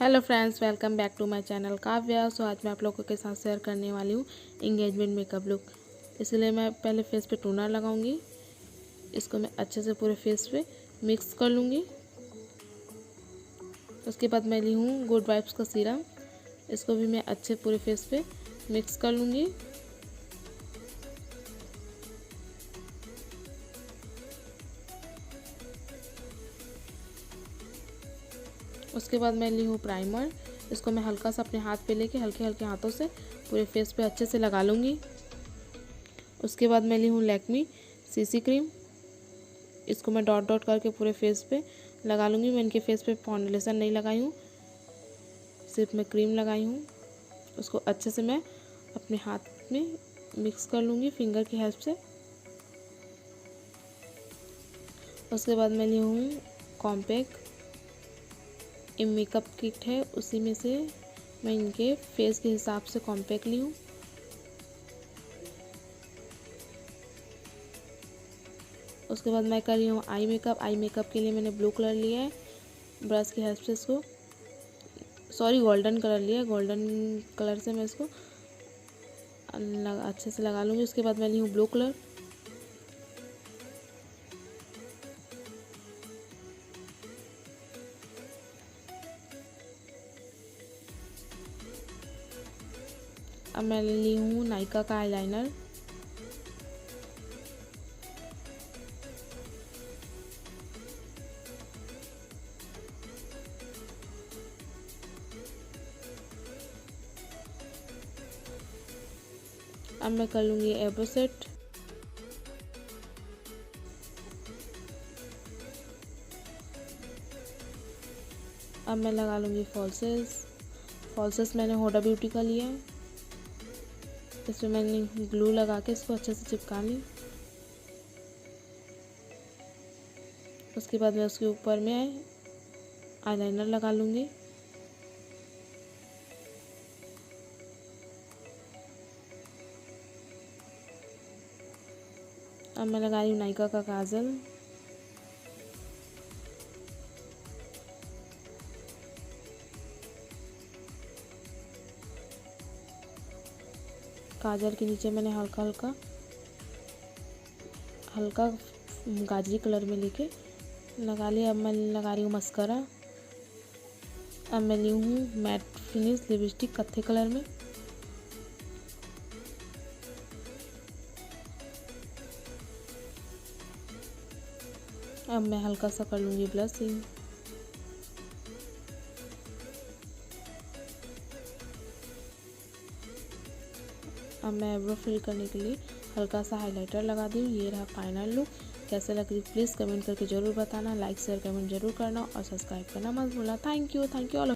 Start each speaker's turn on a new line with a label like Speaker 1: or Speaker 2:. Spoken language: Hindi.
Speaker 1: Hello friends, welcome back to my channel Kavya. So आज मैं आप लोगों के साथ शेयर करने वाली हूँ इंगेजमेंट मेकअप लुक। इसलिए मैं पहले फेस पे टोनर लगाऊंगी। इसको मैं अच्छे से पूरे फेस पे मिक्स कर लूँगी। उसके बाद मैं ली हूँ गुड वाइब्स का सीरम। इसको भी मैं अच्छे पूरे फेस पे मिक्स कर लूँगी। उसके बाद मैं ली हूँ प्राइमर। इसको मैं हल्का सा अपने हाथ पे लेके हल्के हल्के हाथों से पूरे फेस पे अच्छे से लगा लूँगी। उसके बाद मैं ली हूँ लैक्मी सीसी क्रीम। इसको मैं डॉट डॉट करके पूरे फेस पे लगा लूँगी। मैं इनके फेस पे फाउंडेशन नहीं लगाई हूँ, सिर्फ मैं क्रीम लगाई हूँ। उसको अच्छे से मैं अपने हाथ में मिक्स कर लूँगी फिंगर की हेल्प से। उसके बाद मैं ली हूँ कॉम्पैक्ट। ये मेकअप किट है, उसी में से मैं इनके फेस के हिसाब से कॉम्पैक्ट ली हूँ। उसके बाद मैं कर रही हूँ आई मेकअप। आई मेकअप के लिए मैंने ब्लू कलर लिया है, ब्रश की हेल्प से इसको गोल्डन कलर लिया है। गोल्डन कलर से मैं इसको अच्छे से लगा लूँगी। उसके बाद मैं ली हूँ ब्लू कलर। अब मैं ली हूँ नायका का आईलाइनर। अब मैं कर लूँगी एब्रो सेट। अब मैं लगा लूँगी फॉल्सेस मैंने होडा ब्यूटी का लिया है। इसमें मैंने ग्लू लगा के इसको अच्छे से चिपका ली। उसके बाद मैं उसके ऊपर में आईलाइनर लगा लूँगी। अब मैं लगा रही हूँ नायका का काजल। काजल के नीचे मैंने हल्का गाजरी कलर में लेके लगा लिया। अब मैं लगा रही हूँ मस्करा। अब मैं ली हूँ मैट फिनिश लिपस्टिक कत्थे कलर में। अब मैं हल्का सा कर लूँगी ब्लशिंग। अब मैं आईब्रो फिल करने के लिए हल्का सा हाइलाइटर लगा दी हूँ। ये रहा फाइनल लुक। कैसे लग रही प्लीज़ कमेंट करके ज़रूर बताना। लाइक शेयर कमेंट जरूर करना और सब्सक्राइब करना मत भूलना। Thank you all.